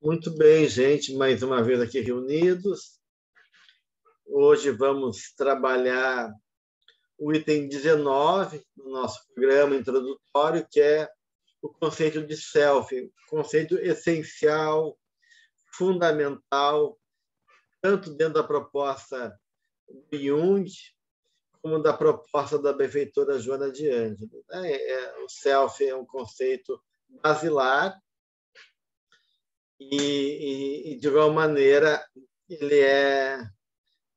Muito bem, gente, mais uma vez aqui reunidos. Hoje vamos trabalhar o item 19 do nosso programa introdutório, que é o conceito de self, conceito essencial, fundamental, tanto dentro da proposta do Jung, como da proposta da benfeitora Joana de Ângeles. O self é um conceito basilar e de alguma maneira, ele é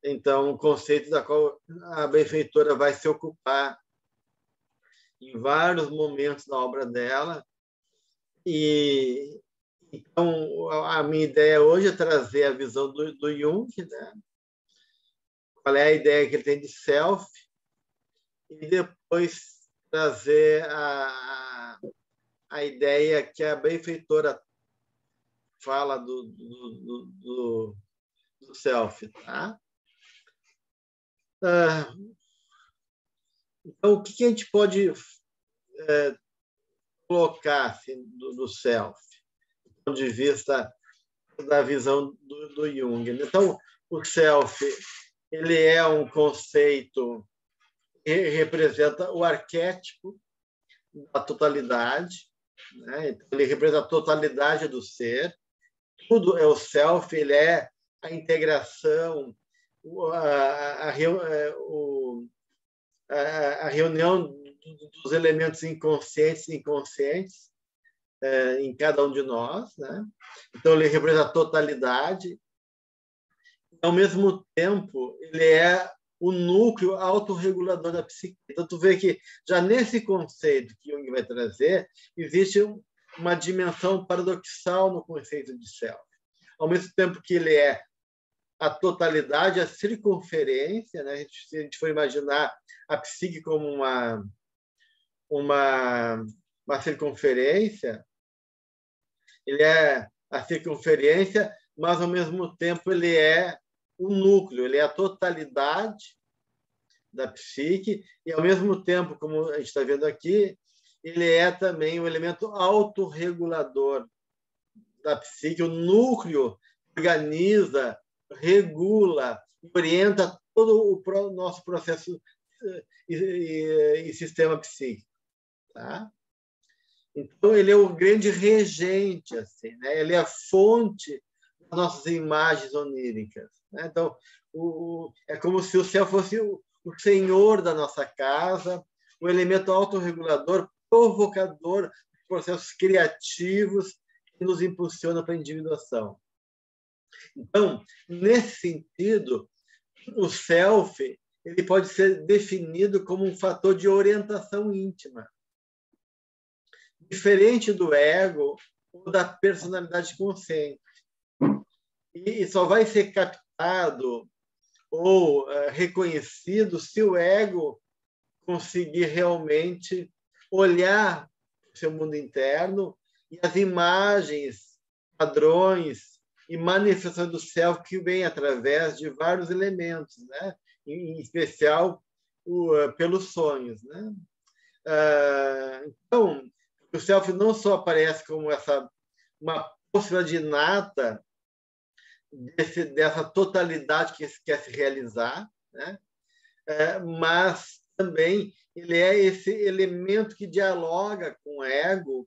então um conceito da qual a benfeitora vai se ocupar em vários momentos da obra dela. E então a minha ideia hoje é trazer a visão do Jung, né? Qual é a ideia que ele tem de self, e depois trazer a ideia que a benfeitora fala do self, tá? Então, o que a gente pode colocar assim, do self, do ponto de vista da visão do Jung? Então, o self, ele é um conceito que representa o arquétipo da totalidade, né? Então, ele representa a totalidade do ser. Tudo é o self, ele é a integração, a reunião dos elementos inconscientes e inconscientes em cada um de nós, né? Então, ele representa a totalidade. Ao mesmo tempo, ele é o núcleo autorregulador da psique. Então, tu vê que já nesse conceito que Jung vai trazer, existe uma dimensão paradoxal no conceito de self. Ao mesmo tempo que ele é a totalidade, a circunferência, né? Se a gente for imaginar a psique como uma circunferência, ele é a circunferência, mas, ao mesmo tempo, ele é o núcleo, ele é a totalidade da psique, e, ao mesmo tempo, como a gente está vendo aqui, ele é também o elemento autorregulador da psique, o núcleo organiza, regula, orienta todo o nosso processo e sistema psíquico. Tá? Então, ele é o grande regente, assim, né? Ele é a fonte das nossas imagens oníricas. Né? Então, é como se o céu fosse o senhor da nossa casa, o elemento autorregulador, provocador de processos criativos que nos impulsionam para a individuação. Então, nesse sentido, o self ele pode ser definido como um fator de orientação íntima, diferente do ego ou da personalidade consciente. E só vai ser captado ou reconhecido se o ego conseguir realmente olhar o seu mundo interno e as imagens, padrões e manifestações do self que vêm através de vários elementos, né? Em especial pelos sonhos. Né? Então, o self não só aparece como uma possibilidade inata dessa totalidade que quer se realizar, né? Mas também ele é esse elemento que dialoga com o ego,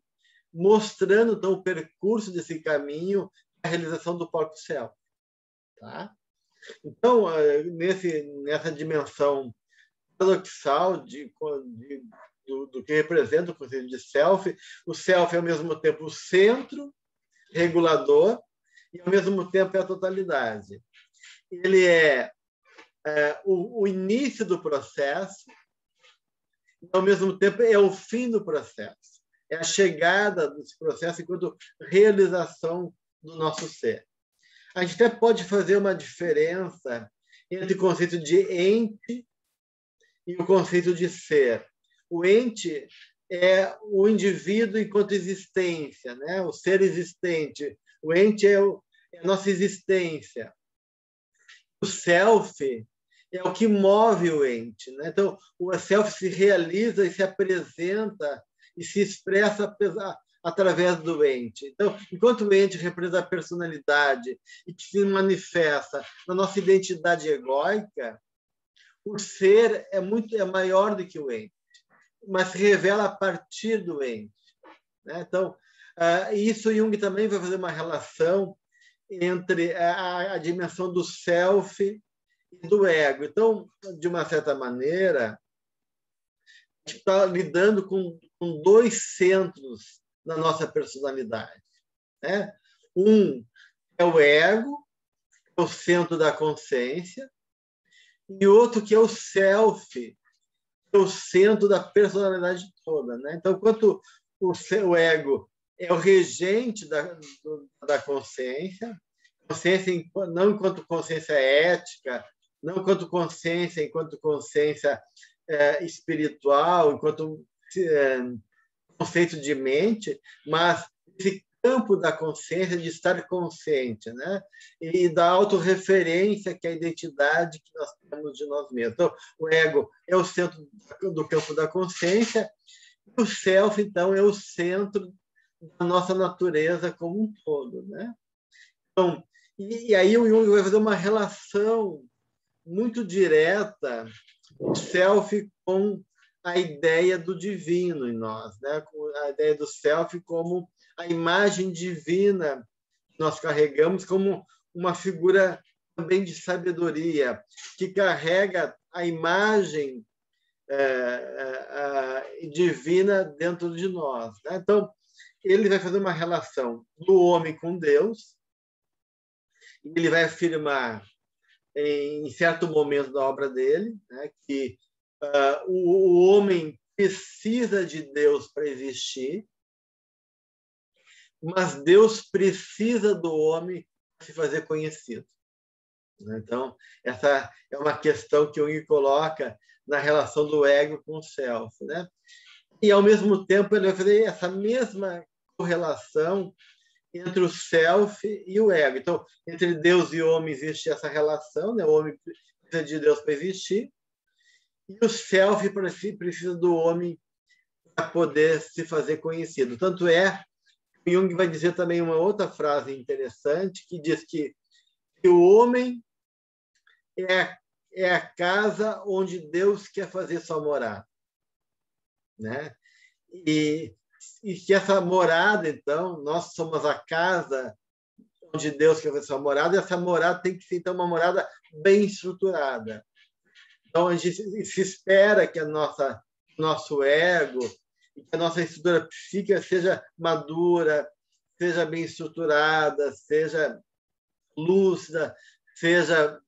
mostrando então o percurso desse caminho, a realização do próprio self. Tá? Então, nessa dimensão paradoxal do que representa o conceito de self, o self é, ao mesmo tempo, o centro regulador e, ao mesmo tempo, é a totalidade. Ele é o início do processo e, ao mesmo tempo, é o fim do processo. É a chegada desse processo enquanto realização do nosso ser. A gente até pode fazer uma diferença entre o conceito de ente e o conceito de ser. O ente é o indivíduo enquanto existência, né? O ser existente. O ente é a nossa existência. O self é o que move o ente. Né? Então, o self se realiza e se apresenta e se expressa através do ente. Então, enquanto o ente representa a personalidade e que se manifesta na nossa identidade egóica, o ser é maior do que o ente, mas se revela a partir do ente, né? Então, isso Jung também vai fazer uma relação entre a dimensão do self e do ego. Então, de uma certa maneira, a gente está lidando com dois centros na nossa personalidade, né? Um é o ego, é o centro da consciência, e outro que é o self, que é o centro da personalidade toda, né? Então, enquanto o ego é o regente da consciência não enquanto consciência ética, não enquanto consciência espiritual, enquanto conceito de mente, mas esse campo da consciência de estar consciente, né? E da autorreferência, que é a identidade que nós temos de nós mesmos. Então, o ego é o centro do campo da consciência, e o self, então, é o centro da nossa natureza como um todo, né? Então, e aí o Jung vai fazer uma relação muito direta do self com a ideia do divino em nós, né? Com a ideia do self como a imagem divina que nós carregamos como uma figura também de sabedoria, que carrega a imagem divina dentro de nós, né? Então, ele vai fazer uma relação do homem com Deus, e ele vai afirmar em certo momento da obra dele, né, que o homem precisa de Deus para existir, mas Deus precisa do homem para se fazer conhecido. Então, essa é uma questão que o Jung coloca na relação do ego com o self, né? E, ao mesmo tempo, ele vai fazer essa mesma correlação entre o self e o ego. Então, entre Deus e o homem existe essa relação, né? O homem precisa de Deus para existir, e o self precisa do homem para poder se fazer conhecido. Tanto é que Jung vai dizer também uma outra frase interessante, que diz que o homem é a casa onde Deus quer fazer sua morada, né? E que essa morada, então, nós somos a casa onde Deus quer fazer sua morada, e essa morada tem que ser, então, uma morada bem estruturada. Então, a gente se espera que nosso ego e que a nossa estrutura psíquica seja madura, seja bem estruturada, seja lúcida, seja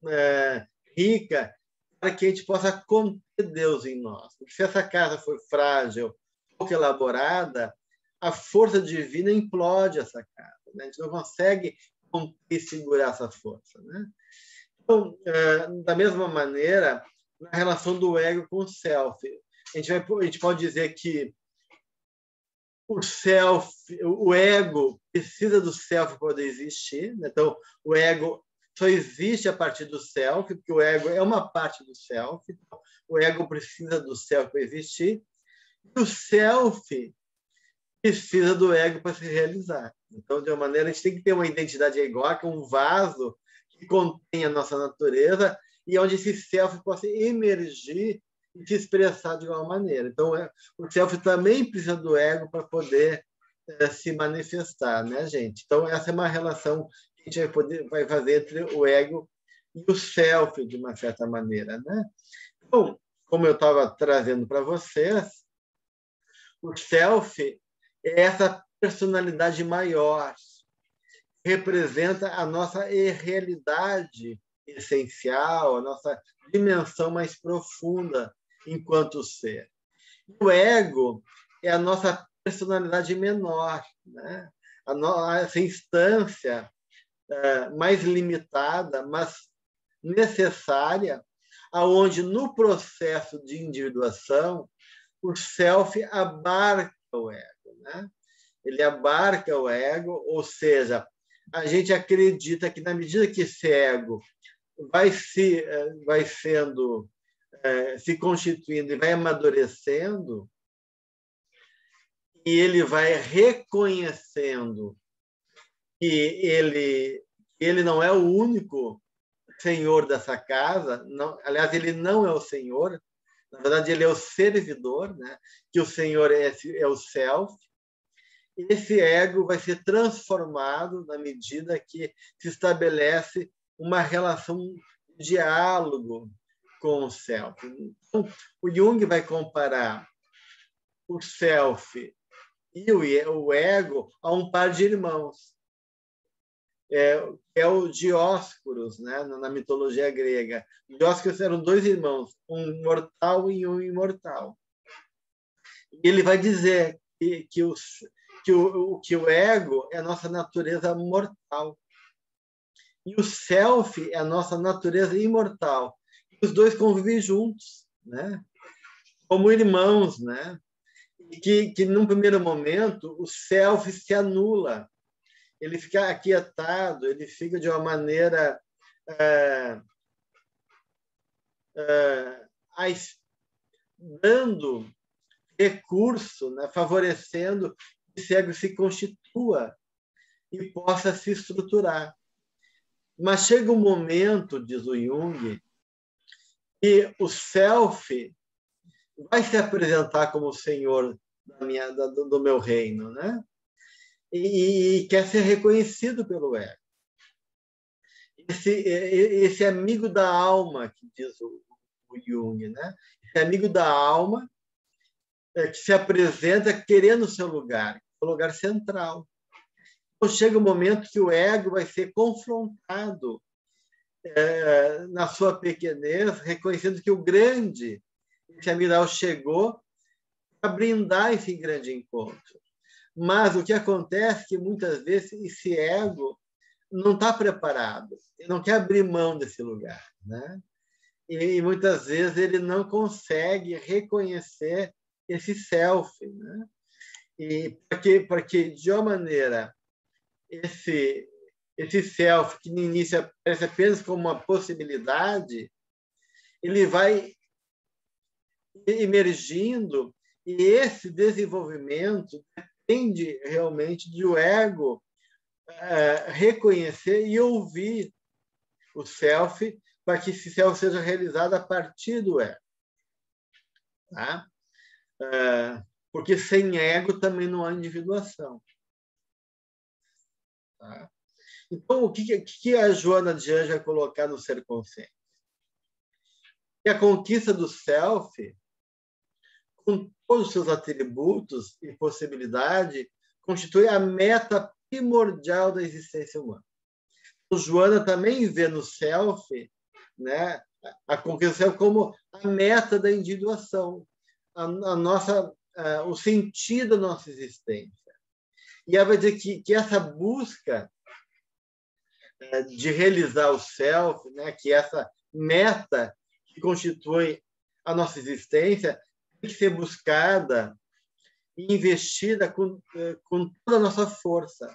rica, para que a gente possa conter Deus em nós. Porque se essa casa for frágil, pouco elaborada, a força divina implode essa casa, né? A gente não consegue conter e segurar essa força, né? Então, da mesma maneira, na relação do ego com o self, a gente pode dizer que o ego precisa do self para poder existir, né? Então, o ego só existe a partir do self, porque o ego é uma parte do self. Então, o ego precisa do self para existir, e o self precisa do ego para se realizar. Então, de uma maneira, a gente tem que ter uma identidade egóica, um vaso que contém a nossa natureza e onde esse self possa emergir e se expressar de alguma maneira. Então, o self também precisa do ego para poder se manifestar, né, gente? Então, essa é uma relação que a gente vai fazer entre o ego e o self, de uma certa maneira, né? Então, como eu estava trazendo para vocês, o self é essa personalidade maior, representa a nossa realidade essencial, a nossa dimensão mais profunda enquanto ser. O ego é a nossa personalidade menor, né? Essa instância mais limitada, mas necessária, aonde no processo de individuação o self abarca o ego, né? Ele abarca o ego, ou seja, a gente acredita que na medida que esse ego vai se constituindo e vai amadurecendo, e ele vai reconhecendo que ele não é o único senhor dessa casa, não, aliás, ele não é o senhor, na verdade, ele é o servidor, né? Que o senhor é o self. Esse ego vai ser transformado na medida que se estabelece uma relação de diálogo com o self. Então, o Jung vai comparar o self e o ego a um par de irmãos. É o Dióscuros, né? Na mitologia grega. Dióscuros eram dois irmãos, um mortal e um imortal. E ele vai dizer que o ego é a nossa natureza mortal. E o self é a nossa natureza imortal. Os dois convivem juntos, né? Como irmãos, né? E que num primeiro momento, o self se anula. Ele fica aquietado, ele fica de uma maneira dando recurso, né, favorecendo que esse ego se constitua e possa se estruturar. Mas chega um momento, diz o Jung, que o self vai se apresentar como o senhor do meu reino, né? E quer ser reconhecido pelo ego. Esse amigo da alma, que diz o Jung, né? Esse amigo da alma que se apresenta querendo o seu lugar, o lugar central. Então, chega um momento que o ego vai ser confrontado na sua pequenez, reconhecendo que o grande, esse amiral chegou para brindar esse grande encontro. Mas o que acontece é que muitas vezes esse ego não está preparado, ele não quer abrir mão desse lugar, né? E muitas vezes ele não consegue reconhecer esse self, né? E porque de uma maneira esse self que no início aparece apenas como uma possibilidade, ele vai emergindo e esse desenvolvimento depende realmente de o ego reconhecer e ouvir o self para que esse self seja realizado a partir do ego. Tá? Porque sem ego também não há individuação. Tá? Então, o que a Joana de Anjos vai colocar no ser consciente? Que a conquista do self, com todos os seus atributos e possibilidade, constitui a meta primordial da existência humana. O Joana também vê no self, né, a conquista do self como a meta da individuação, o sentido da nossa existência. E ela vai dizer que essa busca de realizar o self, né, que essa meta que constitui a nossa existência, tem que ser buscada e investida com toda a nossa força,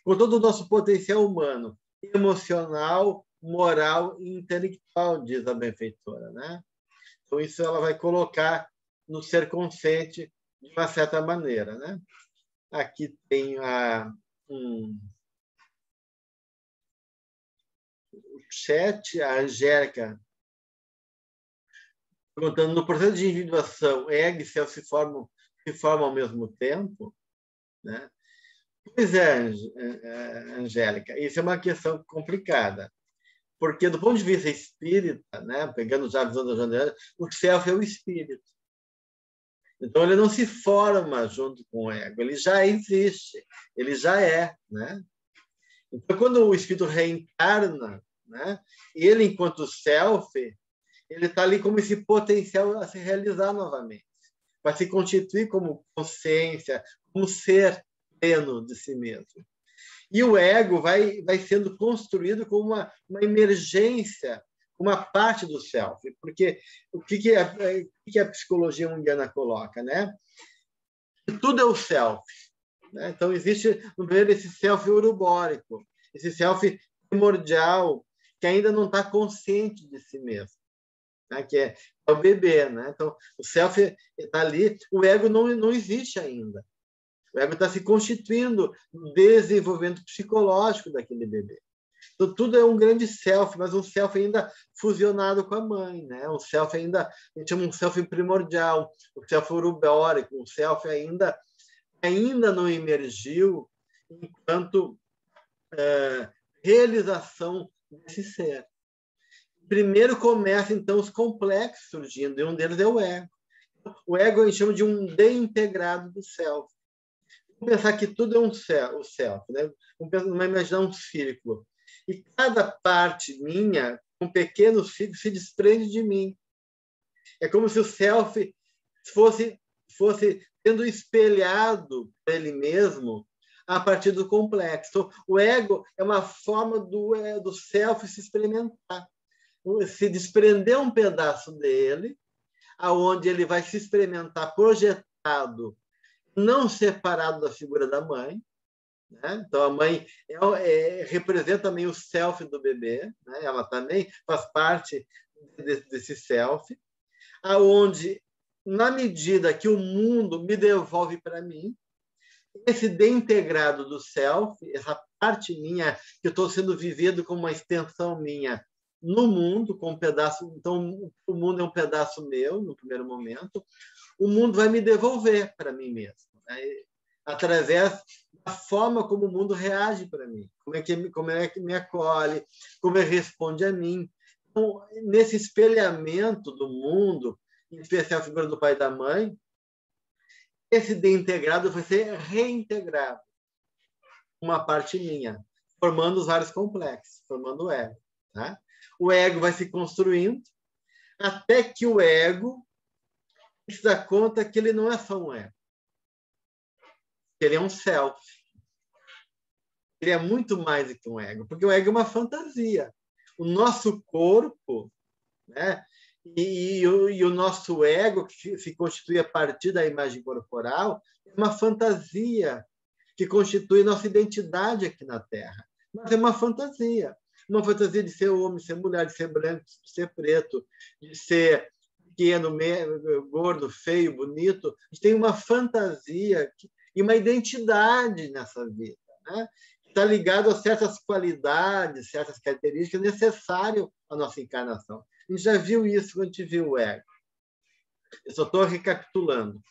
com todo o nosso potencial humano, emocional, moral e intelectual, diz a benfeitora, né? Então, isso ela vai colocar no ser consciente de uma certa maneira, né? Aqui tem o chat, a Angélica perguntando, no processo de individuação, ego e self se formam ao mesmo tempo? Né? Pois é, Angélica, isso é uma questão complicada, porque do ponto de vista espírita, né, pegando já a visão da Joana, o self é o espírito. Então, ele não se forma junto com o ego, ele já existe, ele já é. Né? Então, quando o espírito reencarna, né, ele, enquanto self, ele está ali como esse potencial a se realizar novamente, para se constituir como consciência, como ser pleno de si mesmo. E o ego vai sendo construído como uma emergência, uma parte do self. Porque o que a psicologia junguiana coloca? Né? Tudo é o self. Né? Então, existe, no primeiro, esse self urubórico, esse self primordial, que ainda não está consciente de si mesmo. Né? Que é o bebê. Né? Então, o self está ali, o ego não existe ainda. O ego está se constituindo no desenvolvimento psicológico daquele bebê. Então, tudo é um grande self, mas um self ainda fusionado com a mãe, né? Um self ainda, a gente chama um self primordial, um self urubórico, um self ainda não emergiu enquanto realização desse ser. Primeiro começa, então, os complexos surgindo, e um deles é o ego. O ego a gente chama de um desintegrado do self. Vamos pensar que tudo é o self, né? Vamos imaginar um círculo. E cada parte minha, um pequeno círculo, se desprende de mim. É como se o self fosse sendo espelhado por ele mesmo a partir do complexo. Então, o ego é uma forma do self se experimentar. Se desprender um pedaço dele, aonde ele vai se experimentar projetado, não separado da figura da mãe, né? Então, a mãe representa também o self do bebê, né? Ela também faz parte desse self, aonde, na medida que o mundo me devolve para mim, esse desintegrado do self, essa parte minha, que eu estou sendo vivido como uma extensão minha no mundo, com um pedaço. Então, o mundo é um pedaço meu, no primeiro momento. O mundo vai me devolver para mim mesmo, né? Através da forma como o mundo reage para mim, como é que me acolhe, como ele responde a mim. Então, nesse espelhamento do mundo, em especial a figura do pai e da mãe, esse desintegrado vai ser reintegrado, uma parte minha, formando os vários complexos, formando o ego. Tá? O ego vai se construindo até que o ego se dá conta que ele não é só um ego. Ele é um self. Ele é muito mais do que um ego, porque o ego é uma fantasia. O nosso corpo, né? E o nosso ego, que se constitui a partir da imagem corporal, é uma fantasia que constitui nossa identidade aqui na Terra. Mas é uma fantasia. Uma fantasia de ser homem, de ser mulher, de ser branco, de ser preto, de ser pequeno, gordo, feio, bonito. A gente tem uma fantasia e uma identidade nessa vida, né? Está ligado a certas qualidades, certas características necessárias à nossa encarnação. A gente já viu isso quando a gente viu o ego. Eu só estou recapitulando.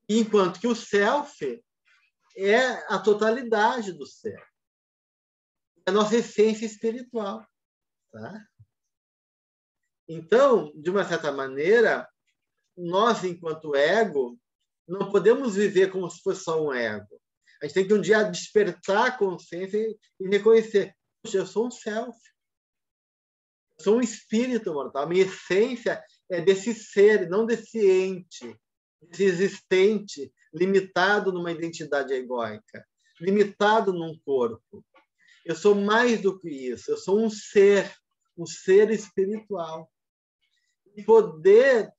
Enquanto que o self é a totalidade do ser. É a nossa essência espiritual. Tá? Então, de uma certa maneira, nós, enquanto ego, não podemos viver como se fosse só um ego. A gente tem que um dia despertar a consciência e reconhecer: puxa, eu sou um self. Eu sou um espírito mortal. A minha essência é desse ser, não desse ente, desse existente, limitado numa identidade egóica, limitado num corpo. Eu sou mais do que isso. Eu sou um ser espiritual. E poder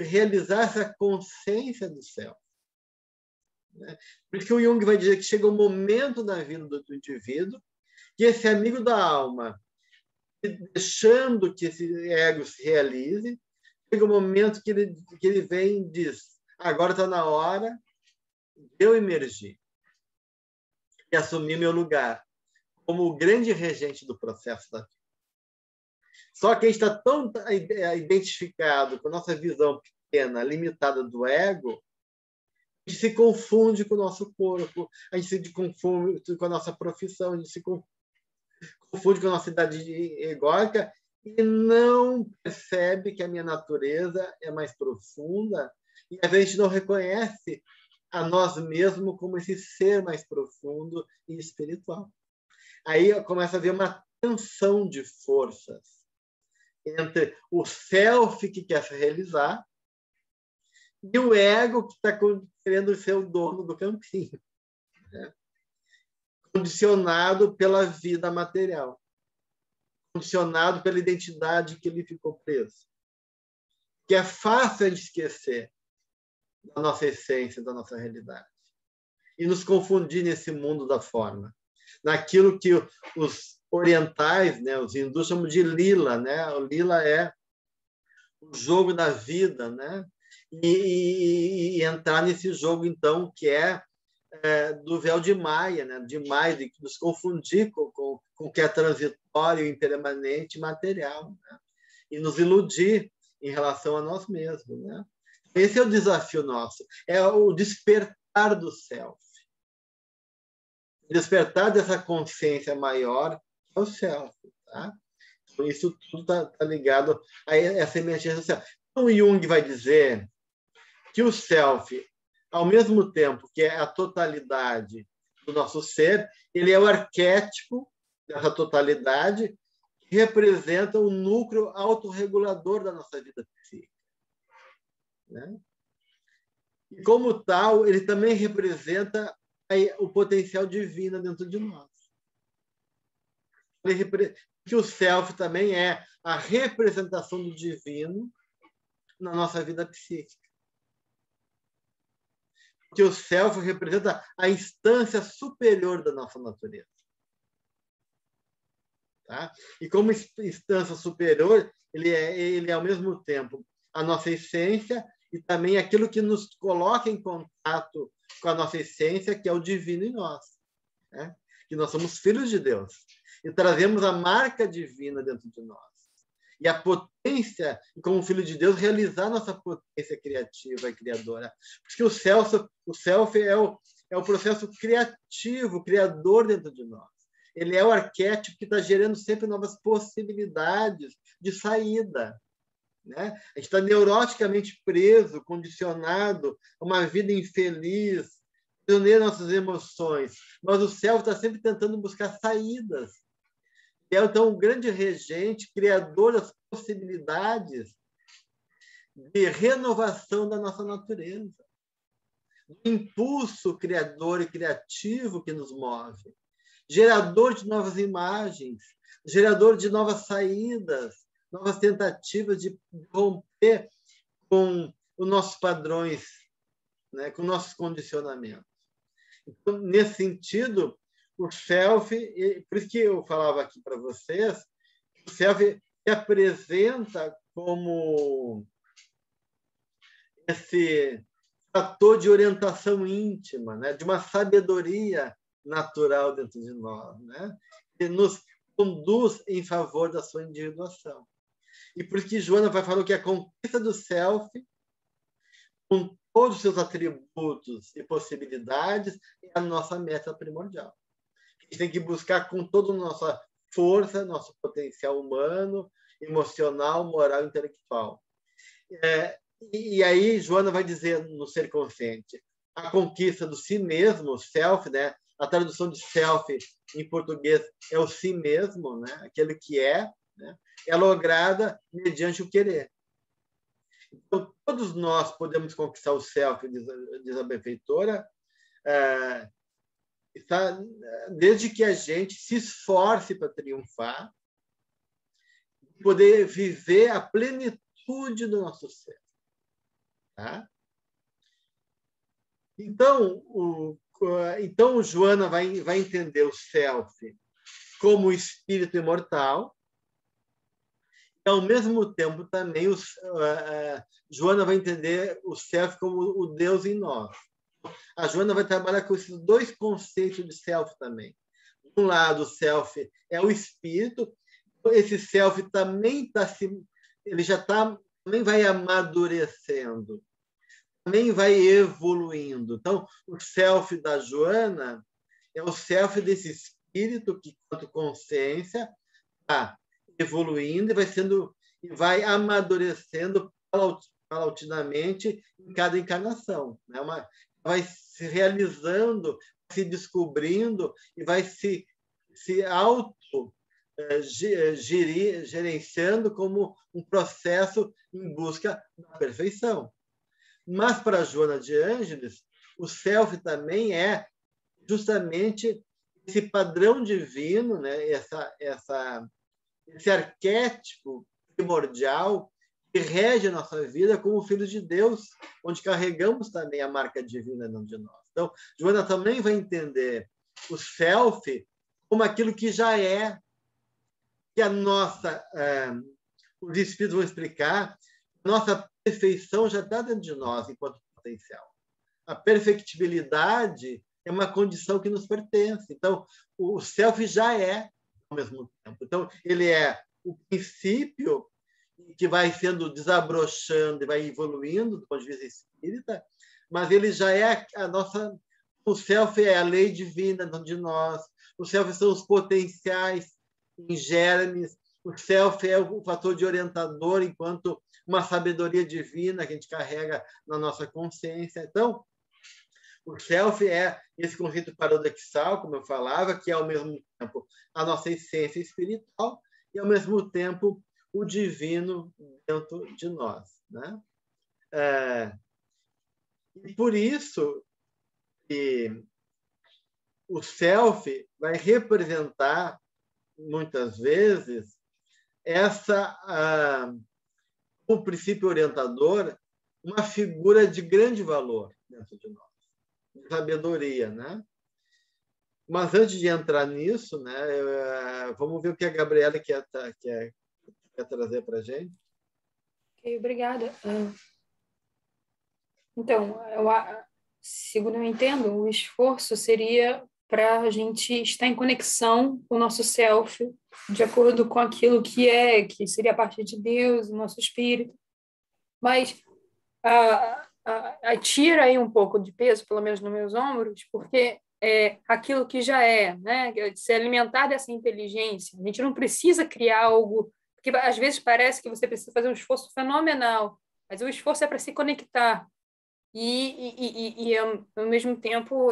realizar essa consciência do céu. Por isso que o Jung vai dizer que chega um momento na vida do indivíduo que esse amigo da alma, deixando que esse ego se realize, chega um momento que ele vem e diz: agora está na hora de eu emergir e assumir meu lugar como o grande regente do processo da vida. Só que a gente está tão identificado com a nossa visão pequena, limitada do ego, a gente se confunde com o nosso corpo, a gente se confunde com a nossa profissão, a gente se confunde com a nossa idade egóica e não percebe que a minha natureza é mais profunda e às vezes a gente não reconhece a nós mesmos como esse ser mais profundo e espiritual. Aí começa a haver uma tensão de forças entre o self que quer se realizar e o ego que está querendo ser o dono do campinho, né? Condicionado pela vida material, condicionado pela identidade que ele ficou preso. Que é fácil de esquecer da nossa essência, da nossa realidade. E nos confundir nesse mundo da forma. Naquilo que os orientais, né, os hindus chamam de lila, né? O lila é o jogo da vida, né? E entrar nesse jogo, então, que é do véu de Maia, né? De nos confundir com o que é transitório, impermanente, material, né? E nos iludir em relação a nós mesmos, né? Esse é o desafio nosso, é o despertar do self, despertar dessa consciência maior ao self, tá? Então, isso tudo está ligado a essa emergência do self. Então, Jung vai dizer que o self, ao mesmo tempo que é a totalidade do nosso ser, ele é o arquétipo dessa totalidade que representa o núcleo autorregulador da nossa vida psíquica, né? E, como tal, ele também representa o potencial divino dentro de nós. Que o self também é a representação do divino na nossa vida psíquica. Que o self representa a instância superior da nossa natureza. Tá? E como instância superior, ele é ao mesmo tempo a nossa essência e também aquilo que nos coloca em contato com a nossa essência, que é o divino em nós, né? Que nós somos filhos de Deus e trazemos a marca divina dentro de nós. E a potência, como filho de Deus, realizar nossa potência criativa e criadora. Porque o self é o processo criativo, criador dentro de nós. Ele é o arquétipo que está gerando sempre novas possibilidades de saída, né? A gente está neuroticamente preso, condicionado a uma vida infeliz, prisioneiro das nossas emoções. Mas o self está sempre tentando buscar saídas. É, então, um grande regente, criador das possibilidades de renovação da nossa natureza. O impulso criador e criativo que nos move. Gerador de novas imagens, gerador de novas saídas, novas tentativas de romper com os nossos padrões, né, com nossos condicionamentos. Então, nesse sentido, o self, por isso que eu falava aqui para vocês, o self se apresenta como esse fator de orientação íntima, né? De uma sabedoria natural dentro de nós, né? Que nos conduz em favor da sua individuação. E por isso que Joana vai falar que a conquista do self, com todos os seus atributos e possibilidades, é a nossa meta primordial. A gente tem que buscar com toda a nossa força, nosso potencial humano, emocional, moral e intelectual. E aí, Joana vai dizer no Ser Consciente, a conquista do si mesmo, o self, né? A tradução de self em português é o si mesmo, né? Aquele que é, né? É lograda mediante o querer. Então, todos nós podemos conquistar o self, diz a benfeitora, desde que a gente se esforce para triunfar, poder viver a plenitude do nosso ser. Tá? Então, Joana vai entender o self como o espírito imortal, e, ao mesmo tempo, também Joana vai entender o self como o Deus em nós. A Joana vai trabalhar com esses dois conceitos de self também. De um lado, o self é o espírito, esse self também também vai amadurecendo, também vai evoluindo. Então, o self da Joana é o self desse espírito que, quanto consciência, está evoluindo e vai amadurecendo paulatinamente em cada encarnação, né? Vai se realizando, se descobrindo e vai se gerenciando como um processo em busca da perfeição. Mas, para Joana de Ângeles, o self também é justamente esse padrão divino, né? Esse arquétipo primordial que rege a nossa vida como filhos de Deus, onde carregamos também a marca divina dentro de nós. Então, Joana também vai entender o self como aquilo que já é, que a nossa, os espíritos vão explicar, a nossa perfeição já está dentro de nós enquanto potencial. A perfectibilidade é uma condição que nos pertence. Então, o self já é ao mesmo tempo. Então, ele é o princípio que vai sendo desabrochando e vai evoluindo do ponto de vista espírita, mas ele já é a nossa... O self é a lei divina dentro de nós, o self são os potenciais em germes, o self é o fator de orientador enquanto uma sabedoria divina que a gente carrega na nossa consciência. Então, o self é esse conceito paradoxal, como eu falava, que é ao mesmo tempo a nossa essência espiritual e, ao mesmo tempo, o divino dentro de nós, né? E por isso que o self vai representar, muitas vezes, o princípio orientador, uma figura de grande valor dentro de nós, de sabedoria, né? Mas antes de entrar nisso, né, vamos ver o que a Gabriela quer trazer para a gente. Ok, obrigada. Então, segundo eu entendo, o esforço seria para a gente estar em conexão com o nosso self, de acordo com aquilo que seria a parte de Deus, o nosso espírito. Mas tira aí um pouco de peso, pelo menos nos meus ombros, porque é aquilo que já é, né? Se alimentar dessa inteligência. A gente não precisa criar algo, porque às vezes parece que você precisa fazer um esforço fenomenal, mas o esforço é para se conectar. E ao mesmo tempo,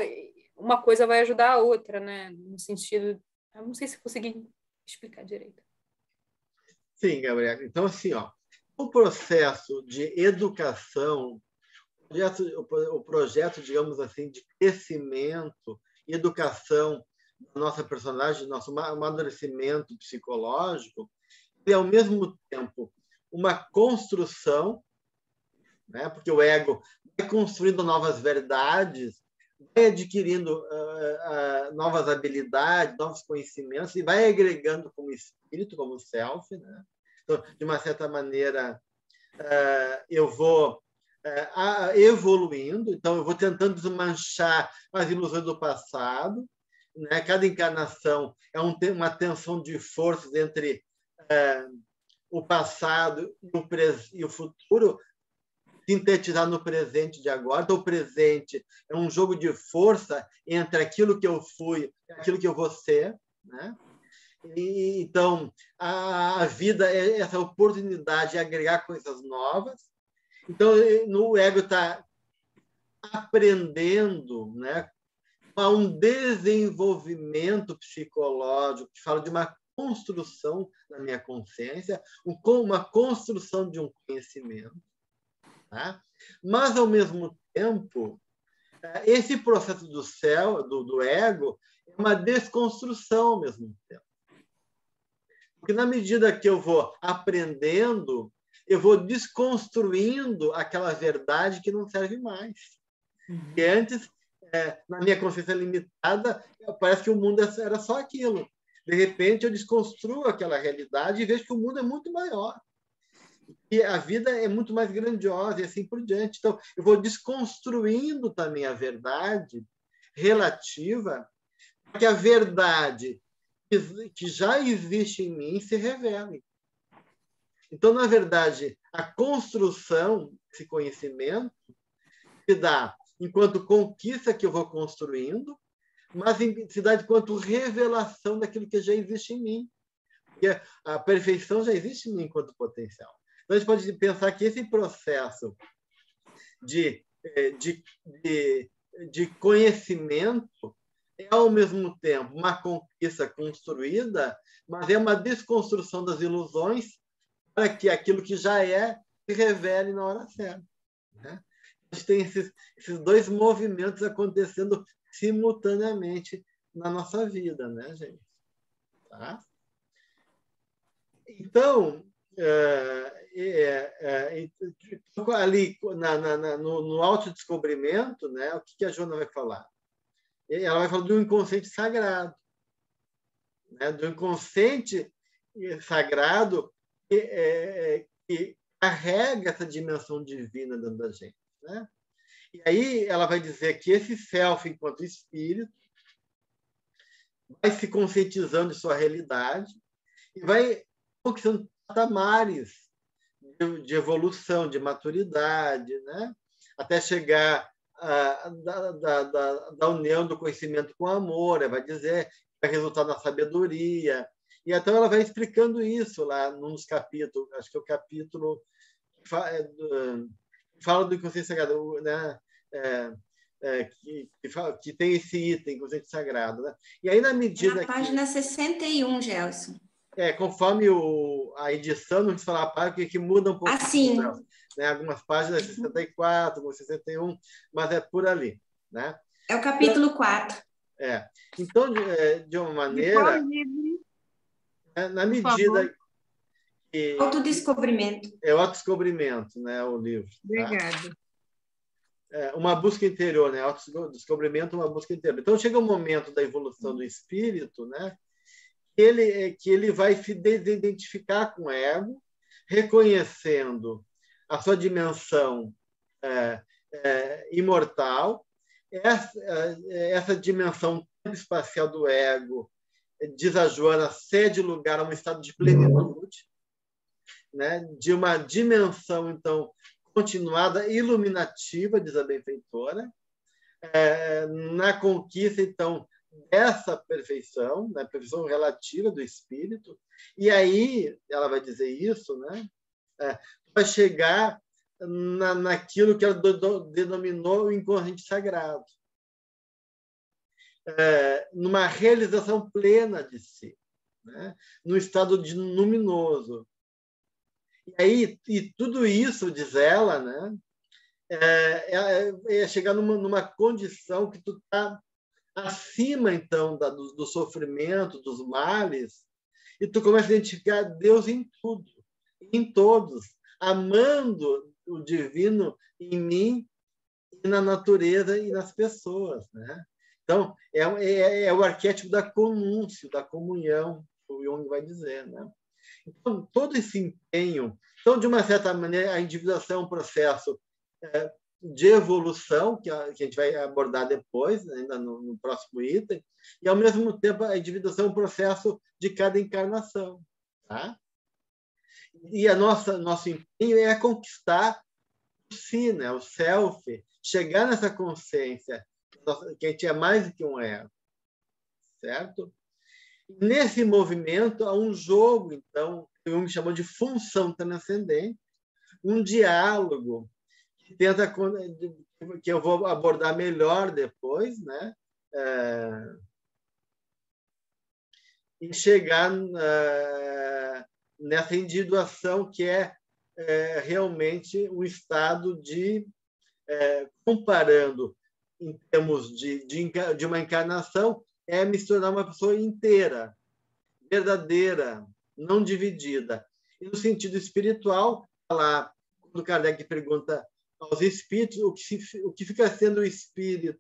uma coisa vai ajudar a outra, né? No sentido... Eu não sei se consegui explicar direito. Sim, Gabriela. Então, assim, o processo de educação, o projeto, digamos assim, de crescimento e educação da nossa personagem, nosso amadurecimento psicológico, é, ao mesmo tempo, uma construção, né? Porque o ego vai construindo novas verdades, vai adquirindo novas habilidades, novos conhecimentos e vai agregando como espírito, como self, né? Então, de uma certa maneira, eu vou evoluindo, então eu vou tentando desmanchar as ilusões do passado, né? Cada encarnação é uma tensão de forças entre o passado e o futuro, sintetizar no presente de agora. Então, o presente é um jogo de força entre aquilo que eu fui e aquilo que eu vou ser, né? E, então, a vida é essa oportunidade de agregar coisas novas. Então, o ego está aprendendo, né, a um desenvolvimento psicológico, que fala de uma construção da minha consciência, uma construção de um conhecimento. Tá? Mas, ao mesmo tempo, esse processo do ego é uma desconstrução ao mesmo tempo. Porque, na medida que eu vou aprendendo, eu vou desconstruindo aquela verdade que não serve mais. E antes, na minha consciência limitada, parece que o mundo era só aquilo. De repente, eu desconstruo aquela realidade e vejo que o mundo é muito maior. E a vida é muito mais grandiosa e assim por diante. Então, eu vou desconstruindo também a verdade relativa para que a verdade que já existe em mim se revele. Então, na verdade, a construção desse conhecimento se dá enquanto conquista que eu vou construindo, mas se dá enquanto revelação daquilo que já existe em mim. Porque a perfeição já existe em mim enquanto potencial. Então, a gente pode pensar que esse processo de conhecimento é, ao mesmo tempo, uma conquista construída, mas é uma desconstrução das ilusões para que aquilo que já é se revele na hora certa. Né? A gente tem esses dois movimentos acontecendo simultaneamente na nossa vida, né, gente? Tá? Então, ali no autodescobrimento, né, o que a Joana vai falar? Ela vai falar do inconsciente sagrado, né, do inconsciente sagrado que carrega essa dimensão divina dentro da gente, né? E aí ela vai dizer que esse self, enquanto espírito, vai se conscientizando de sua realidade e vai conquistando patamares de evolução, de maturidade, né? Até chegar da união do conhecimento com o amor, vai dizer que vai resultar na sabedoria. E então ela vai explicando isso lá nos capítulos, acho que é o capítulo que fala do inconsciente sagrado, né? Que tem esse item, inconsciente sagrado. Né? E aí, na medida na página 61, Gelson. Conforme a edição, não quis falar a página, que muda um pouco. Assim. Né? Algumas páginas 64, 61, mas é por ali. Né? É o capítulo 4. Então, de uma maneira, na medida que... Autodescobrimento. É o autodescobrimento, né, o livro. Obrigada. Tá? Uma busca interior, né? Autodescobrimento, uma busca interior. Então, chega um momento da evolução do espírito, né? Que ele vai se desidentificar com o ego, reconhecendo a sua dimensão imortal, essa dimensão espacial do ego, diz a Joana, cede lugar a um estado de plenitude, né? De uma dimensão, então, continuada, iluminativa, diz a benfeitora, na conquista, então, dessa perfeição, né? Perfeição relativa do espírito, e aí, ela vai dizer isso, né? Vai chegar naquilo que ela denominou o inconsciente sagrado, numa realização plena de si, né? No estado de luminoso. E tudo isso, diz ela, né? É chegar numa condição que tu está acima, então, do sofrimento, dos males, e tu começa a identificar Deus em tudo, em todos, amando o divino em mim e na natureza e nas pessoas, né? Então, é o arquétipo da conúncio, da comunhão, o Jung vai dizer, né? Então, todo esse empenho... Então, de uma certa maneira, a individuação é um processo de evolução, que a gente vai abordar depois, ainda no próximo item, e, ao mesmo tempo, a individuação é um processo de cada encarnação. Tá? E nosso empenho é conquistar o si, né? O self, chegar nessa consciência que a gente é mais do que um ego. Certo? Nesse movimento, há um jogo, então, que Jung chamou de função transcendente, um diálogo que tenta, que eu vou abordar melhor depois, né? E chegar nessa individuação que é realmente o estado de, comparando em termos de uma encarnação, me tornar uma pessoa inteira, verdadeira, não dividida. E no sentido espiritual, lá, quando Kardec pergunta aos espíritos o que fica sendo o espírito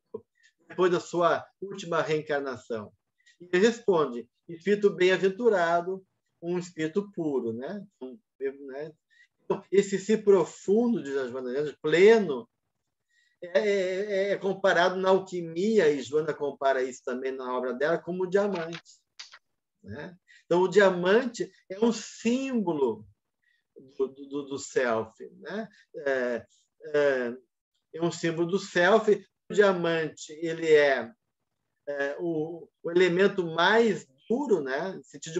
depois da sua última reencarnação. E ele responde: espírito bem-aventurado, um espírito puro. Né? Então, esse si profundo de Joana, pleno, é comparado na alquimia, e Joana compara isso também na obra dela, como o diamante. Né? Então, o diamante é um símbolo do self. Né? É um símbolo do self. O diamante ele é o elemento mais duro, né? No sentido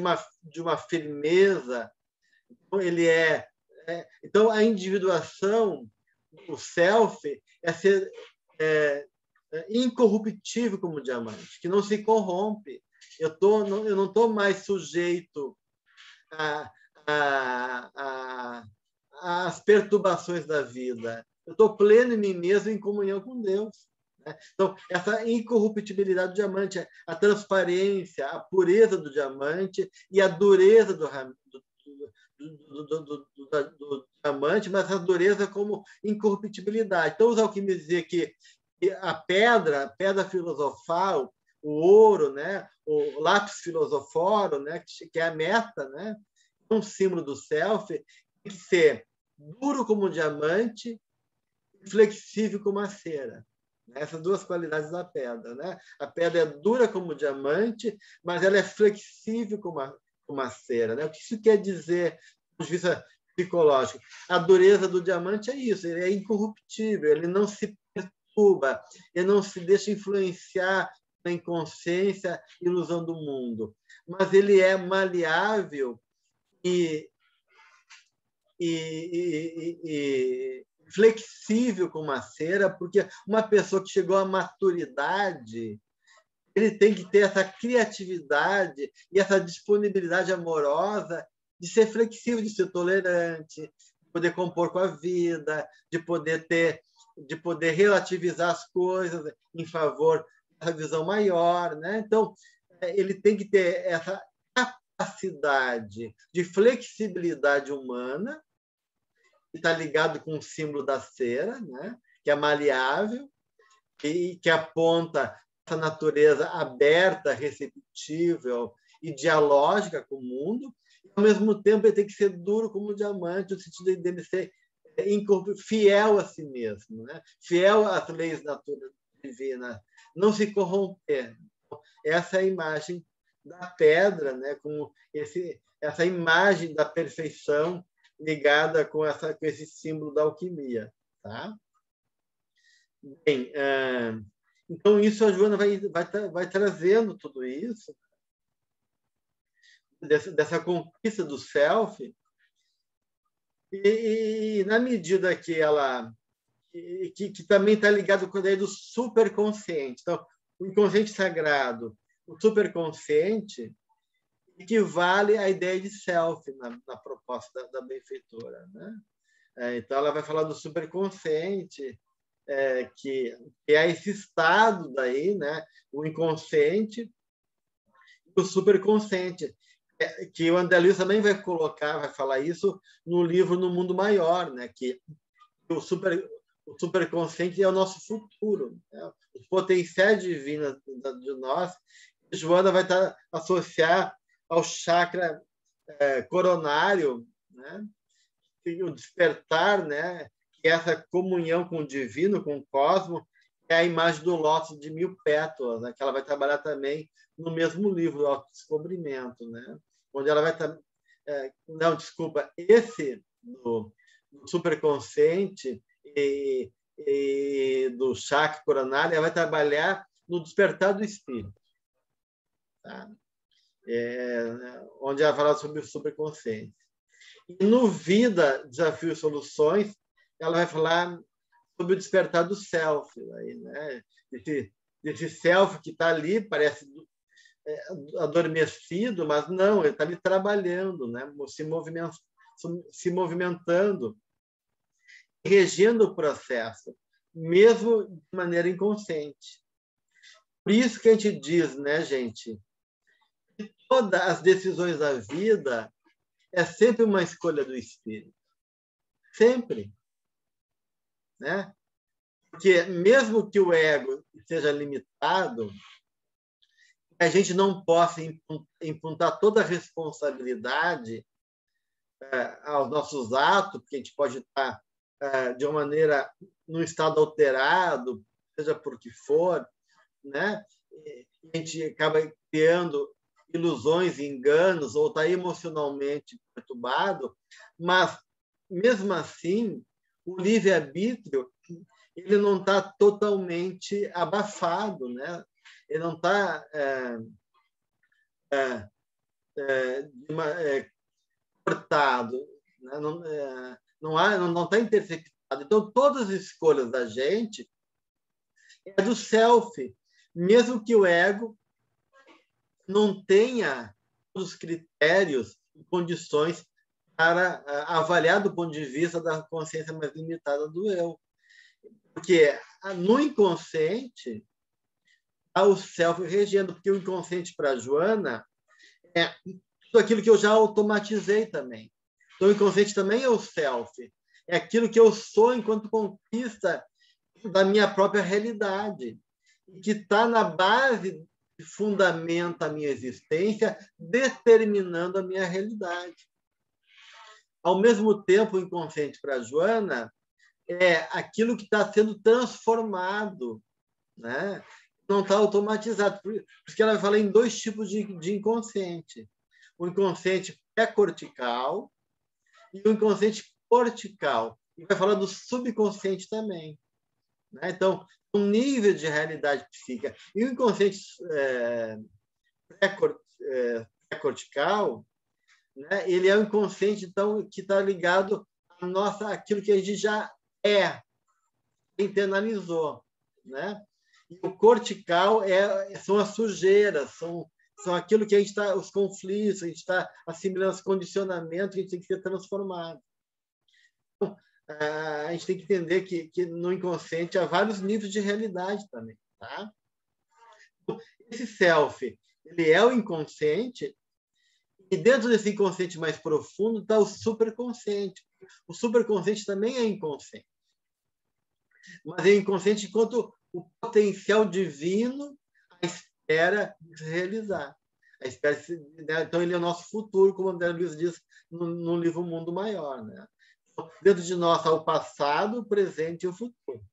de uma firmeza. Então, ele então, a individuação, o self, é ser incorruptível como o diamante, que não se corrompe. Eu não estou mais sujeito às perturbações da vida. Eu estou pleno em mim mesmo, em comunhão com Deus. Né? Então, essa incorruptibilidade do diamante, a transparência, a pureza do diamante e a dureza do diamante, mas a dureza como incorruptibilidade. Então, os alquimistas diziam que a pedra filosofal, o ouro, né, o lápis filosoforo, né, que é a meta, né, um símbolo do self, tem que ser duro como um diamante, flexível como a cera. Essas duas qualidades da pedra, né? A pedra é dura como o diamante, mas ela é flexível como a cera, né? O que isso quer dizer do ponto de vista psicológico? A dureza do diamante é isso, ele é incorruptível, ele não se perturba, ele não se deixa influenciar na inconsciência, ilusão do mundo, mas ele é maleável e flexível como a cera, porque uma pessoa que chegou à maturidade, ele tem que ter essa criatividade e essa disponibilidade amorosa de ser flexível, de ser tolerante, de poder compor com a vida, de poder relativizar as coisas em favor da visão maior, né? Então, ele tem que ter essa capacidade de flexibilidade humana, que está ligado com o símbolo da cera, né? Que é maleável e que aponta essa natureza aberta, receptível e dialógica com o mundo. E, ao mesmo tempo, ele tem que ser duro como o diamante, no sentido dele ser fiel a si mesmo, né? Fiel às leis divinas, não se corromper. Essa é a imagem da pedra, né? Como essa imagem da perfeição ligada com esse símbolo da alquimia. Tá? Bem, então, isso a Joana vai trazendo tudo isso, dessa conquista do self, e na medida que ela que também está ligado com a ideia do superconsciente. Então, o inconsciente sagrado, o superconsciente, equivale à ideia de self na proposta da benfeitora, né? Então, ela vai falar do superconsciente, que é esse estado daí, né? O inconsciente, o superconsciente, que o André Luiz também vai falar isso no livro No Mundo Maior, né? Que o superconsciente é o nosso futuro, né? Os potenciais divinos de nós. Joana vai associar ao chakra coronário, né? O despertar, né? Que é essa comunhão com o divino, com o cosmos, é a imagem do lótus de 1000 pétalas, né? Que ela vai trabalhar também no mesmo livro, o Autodescobrimento, né? Onde ela vai não, desculpa, esse do superconsciente e do chakra coronário, ela vai trabalhar no despertar do espírito, tá? Onde ela fala sobre o superconsciente. E no Vida, Desafios e Soluções, ela vai falar sobre o despertar do self, aí, né? Esse self que está ali, parece adormecido, mas não, ele está ali trabalhando, né? Se movimentando, regendo o processo, mesmo de maneira inconsciente. Por isso que a gente diz, né, gente, que todas as decisões da vida é sempre uma escolha do espírito. Sempre. Né? Porque mesmo que o ego seja limitado, a gente não possa imputar toda a responsabilidade aos nossos atos, porque a gente pode estar de uma maneira num estado alterado, seja por que for, né? A gente acaba criando ilusões e enganos, ou está emocionalmente perturbado, mas, mesmo assim, o livre-arbítrio ele não está totalmente abafado, né? Ele não está cortado, né? Não está interceptado. Então, todas as escolhas da gente é do self, mesmo que o ego não tenha os critérios e condições para avaliar do ponto de vista da consciência mais limitada do eu. Porque no inconsciente há o self regendo, porque o inconsciente para a Joana é tudo aquilo que eu já automatizei também. Então, o inconsciente também é o self. É aquilo que eu sou enquanto conquista da minha própria realidade, que está na base que fundamenta a minha existência, determinando a minha realidade. Ao mesmo tempo, o inconsciente para a Joana é aquilo que está sendo transformado, né? Não está automatizado. Por isso que ela fala em dois tipos de inconsciente. O inconsciente pré-cortical e o inconsciente cortical. E vai falar do subconsciente também, né? Então, um nível de realidade psíquica. E o inconsciente pré-cortical, né? Ele é o inconsciente, então, que está ligado àquilo que a gente já internalizou, né? E o cortical são as sujeiras, são aquilo que a gente está, os conflitos, a gente está assimilando os condicionamentos que a gente tem que ser transformado. Então, a gente tem que entender que no inconsciente há vários níveis de realidade também, tá? Esse self, ele é o inconsciente, e dentro desse inconsciente mais profundo está o superconsciente. O superconsciente também é inconsciente, mas é inconsciente enquanto o potencial divino à espera de se realizar. A espera, né? Então, ele é o nosso futuro, como André Luiz diz no livro Mundo Maior, né? Então, dentro de nós há o passado, o presente e o futuro.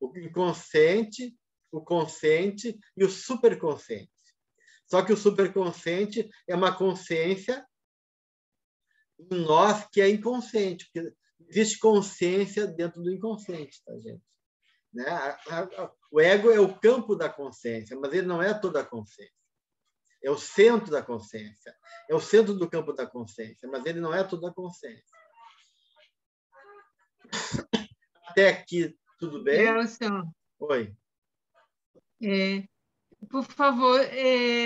O inconsciente, o consciente e o superconsciente. Só que o superconsciente é uma consciência em nós que é inconsciente, porque existe consciência dentro do inconsciente, tá, gente? Né? O ego é o campo da consciência, mas ele não é toda a consciência. É o centro da consciência. É o centro do campo da consciência, mas ele não é toda a consciência. Até aqui, tudo bem? Gelson, Oi. Por favor,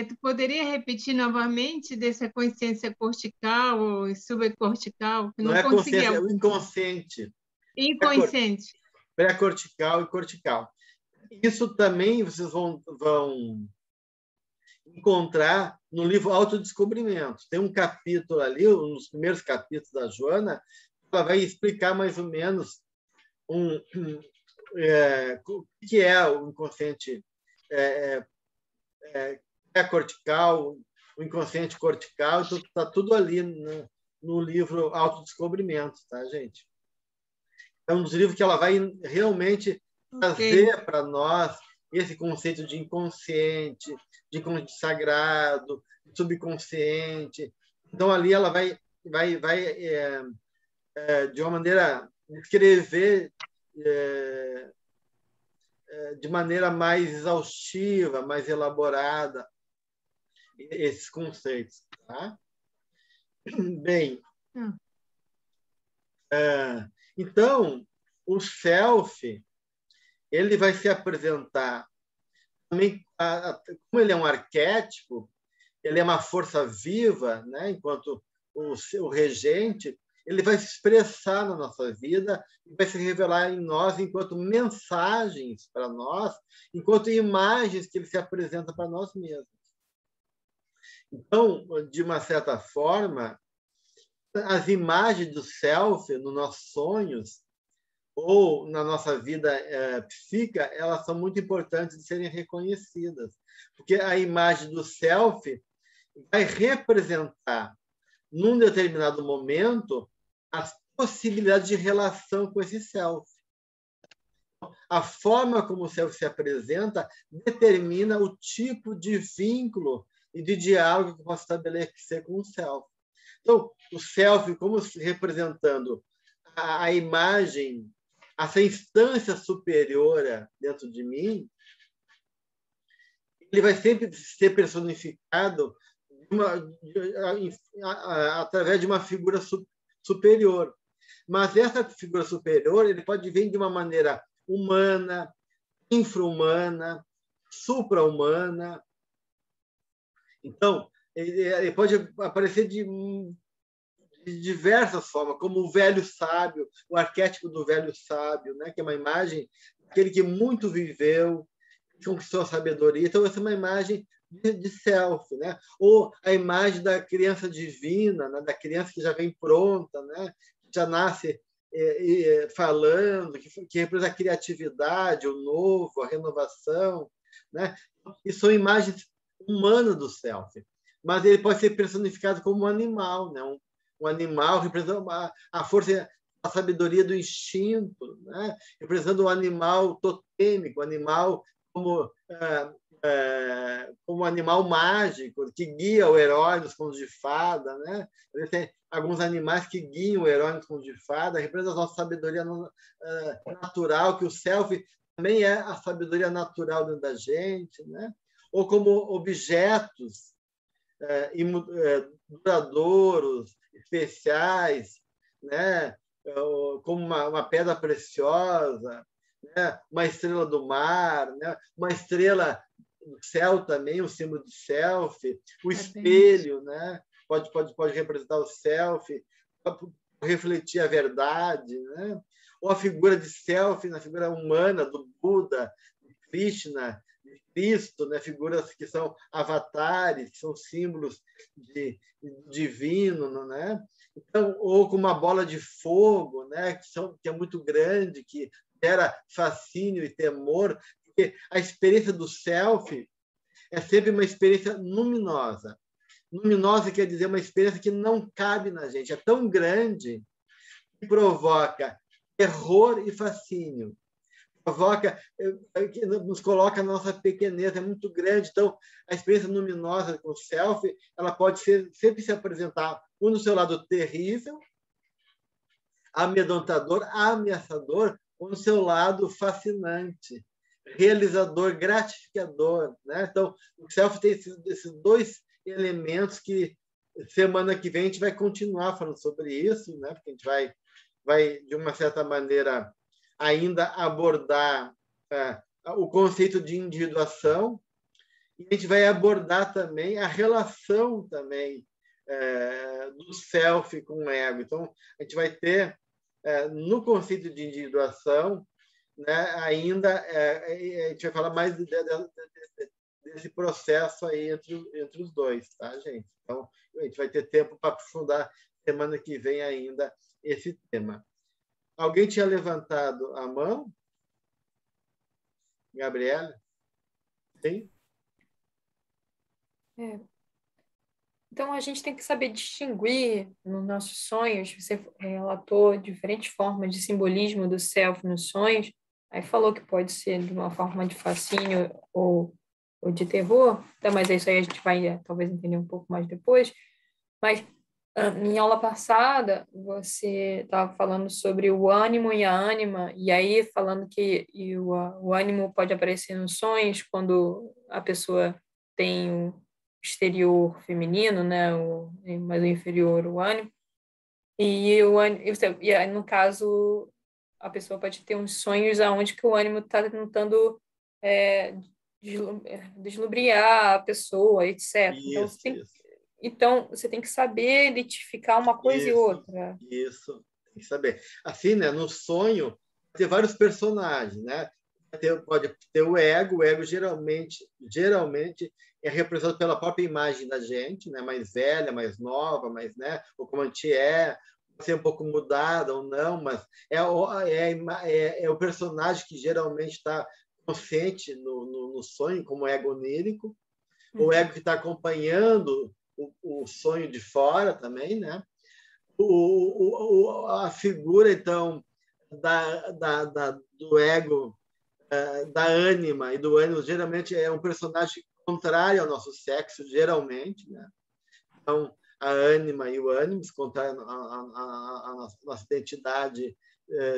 tu poderia repetir novamente dessa consciência cortical ou subcortical? Não é consciência, é o inconsciente. Inconsciente. Pré-cortical e cortical. Isso também vocês vão encontrar no livro Autodescobrimento. Tem um capítulo ali, um dos primeiros capítulos da Joana, ela vai explicar mais ou menos o que é o inconsciente cortical, o inconsciente cortical, então está tudo ali no livro Autodescobrimento, tá, gente? É um dos livros que ela vai realmente trazer para nós esse conceito de inconsciente, de inconsciente sagrado, de subconsciente. Então, ali ela vai de uma maneira, escrever de maneira mais exaustiva, mais elaborada, esses conceitos. Tá? Bem, então, o self, ele vai se apresentar também, como ele é um arquétipo, ele é uma força viva, né? Enquanto o regente, ele vai se expressar na nossa vida e vai se revelar em nós enquanto mensagens para nós, enquanto imagens que ele se apresenta para nós mesmos. Então, de uma certa forma, as imagens do self nos nossos sonhos ou na nossa vida psíquica, elas são muito importantes de serem reconhecidas, porque a imagem do self vai representar, num determinado momento, as possibilidades de relação com esse self. A forma como o self se apresenta determina o tipo de vínculo e de diálogo que eu posso estabelecer com o self. Então, o self, como representando a imagem, essa instância superior dentro de mim, ele vai sempre ser personificado através de uma figura superior. Mas essa figura superior ele pode vir de uma maneira humana, infra-humana, supra-humana. Então, ele pode aparecer de diversas formas, como o velho sábio, o arquétipo do velho sábio, né? Que é uma imagem daquele que muito viveu, conquistou a sabedoria. Então, essa é uma imagem de self, né? Ou a imagem da criança divina, né? Da criança que já vem pronta, né? Que já nasce falando, que representa a criatividade, o novo, a renovação, né? E são imagens humanas do self. Mas ele pode ser personificado como um animal, né? Um animal representa a força a sabedoria do instinto, né? Representando o animal totêmico, o animal como animal mágico, que guia o herói nos contos de fada, né? Tem alguns animais que guiam o herói nos contos de fada, representa a nossa sabedoria natural, que o self também é a sabedoria natural dentro da gente, né? Ou como objetos duradouros, especiais, né? Como uma pedra preciosa, né? Uma estrela do mar, né? Uma estrela do céu também, o símbolo do self, o espelho, né? Pode representar o self, refletir a verdade, né? Ou a figura de self na figura humana do Buda, de Krishna, de Cristo, né? Figuras que são avatares, que são símbolos de divino, né? Então, ou com uma bola de fogo, né? Que é muito grande, que gera fascínio e temor, porque a experiência do self é sempre uma experiência luminosa. Luminosa quer dizer uma experiência que não cabe na gente, é tão grande que provoca terror e fascínio. Provoca, nos coloca na nossa pequenez, é muito grande. Então, a experiência luminosa com o self, ela pode sempre se apresentar no seu lado terrível, amedrontador, ameaçador, ou no seu lado fascinante, realizador, gratificador, né? Então, o self tem esses dois elementos que semana que vem a gente vai continuar falando sobre isso, né? Porque a gente vai de uma certa maneira ainda abordar o conceito de individuação, e a gente vai abordar também a relação também do self com o ego. Então, a gente vai ter no conceito de individuação, né, ainda a gente vai falar mais desse processo aí entre os dois, tá, gente? Então, a gente vai ter tempo para aprofundar semana que vem ainda esse tema. Alguém tinha levantado a mão? Gabriela? Sim? Então, a gente tem que saber distinguir nos nossos sonhos. Você relatou diferentes formas de simbolismo do self nos sonhos. Aí falou que pode ser de uma forma de fascínio ou de terror. Então, mas isso aí a gente vai talvez entender um pouco mais depois. Mas em aula passada, você estava falando sobre o ânimo e a ânima, e aí falando que o ânimo pode aparecer nos sonhos quando a pessoa tem o exterior feminino, né, mas o inferior, o ânimo. E aí, no caso, a pessoa pode ter uns sonhos aonde que o ânimo está tentando deslumbrar a pessoa, etc. Então, você tem que saber identificar uma coisa e outra. Isso, tem que saber. Assim, né, no sonho, tem vários personagens, né? Pode ter o ego geralmente é representado pela própria imagem da gente, né? Mais velha, mais nova, né? Ou como a gente pode ser um pouco mudada ou não, mas é o personagem que geralmente está consciente no sonho, como ego onírico, o ego que está acompanhando o sonho de fora também, né? A figura, então, do ego, da ânima e do ânimo, geralmente é um personagem contrário ao nosso sexo, geralmente, né? Então, a ânima e o ânimo se contráriam à nossa identidade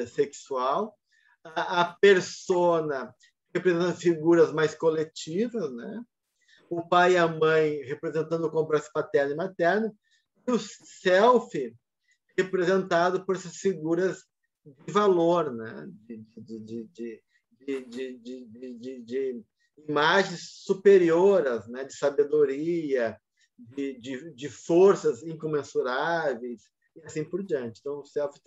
sexual. A persona representa figuras mais coletivas, né? O pai e a mãe representando o complexo paterno e materno, e o self representado por essas figuras de valor, né? de imagens superioras, né? De sabedoria, de forças incomensuráveis, e assim por diante. Então, o self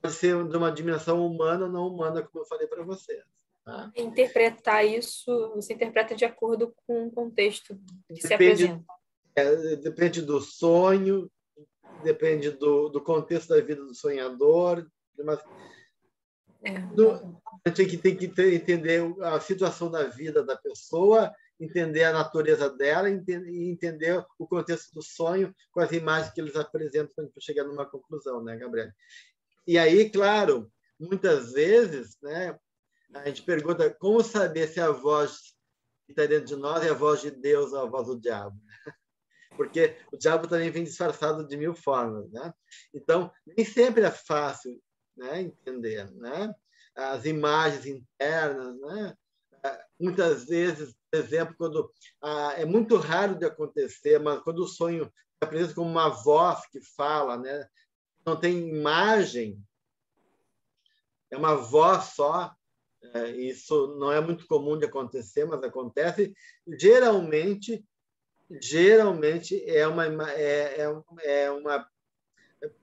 pode ser de uma dimensão humana ou não humana, como eu falei para vocês. Tá? Interpretar isso, você interpreta de acordo com o contexto que se apresenta. Depende do sonho, depende do contexto da vida do sonhador. Mas a gente tem que entender a situação da vida da pessoa, entender a natureza dela e entender o contexto do sonho com as imagens que eles apresentam para chegar numa conclusão, né, Gabriel? E aí, claro, muitas vezes, né, a gente pergunta como saber se a voz que está dentro de nós é a voz de Deus ou a voz do diabo. Porque o diabo também vem disfarçado de mil formas, né? Então, nem sempre é fácil, né, entender, né? As imagens internas, né? Muitas vezes, por exemplo, quando é muito raro de acontecer, mas quando o sonho é apresenta como uma voz que fala, né? Não tem imagem, é uma voz só. Isso não é muito comum de acontecer, mas acontece. Geralmente é uma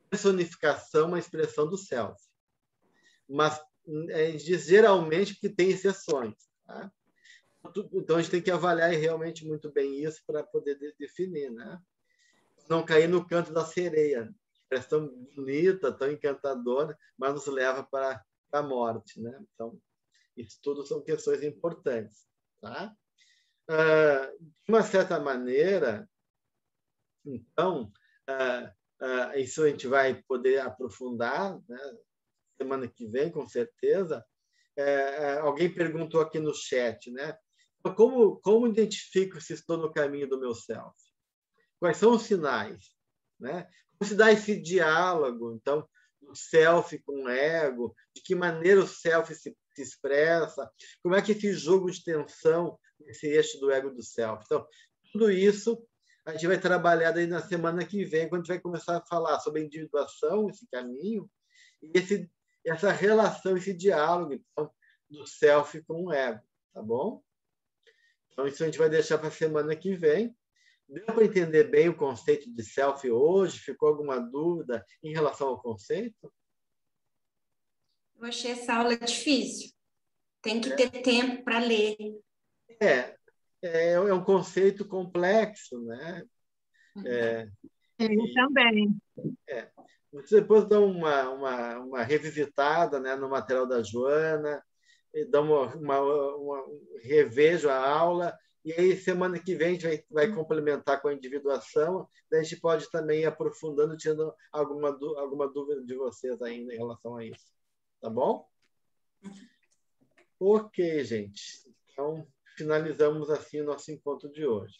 personificação, uma expressão do self. Mas a gente diz geralmente porque tem exceções. Tá? Então, a gente tem que avaliar realmente muito bem isso para poder definir. Né? Não cair no canto da sereia. É tão bonita, tão encantadora, mas nos leva para a morte. Né? Então, isso tudo são questões importantes. Tá? De uma certa maneira, então, isso a gente vai poder aprofundar, né? Semana que vem, com certeza. Alguém perguntou aqui no chat, né? Como identifico se estou no caminho do meu self? Quais são os sinais? Né? Como se dá esse diálogo, então, do self com o ego? De que maneira o self se expressa? Como é que esse jogo de tensão, esse eixo do ego do self? Então, tudo isso a gente vai trabalhar daí na semana que vem, quando a gente vai começar a falar sobre a individuação, esse caminho, e essa relação, esse diálogo, então, do self com o ego, tá bom? Então, isso a gente vai deixar para a semana que vem. Deu para entender bem o conceito de self hoje? Ficou alguma dúvida em relação ao conceito? Eu achei essa aula difícil. Tem que ter tempo para ler. É um conceito complexo, né? Eu também. Você depois dá uma revisitada, né, no material da Joana, e dá revejo a aula, e aí semana que vem a gente vai complementar com a individuação, daí a gente pode também ir aprofundando, tirando alguma dúvida de vocês ainda em relação a isso. Tá bom? Ok, gente. Então, finalizamos assim o nosso encontro de hoje.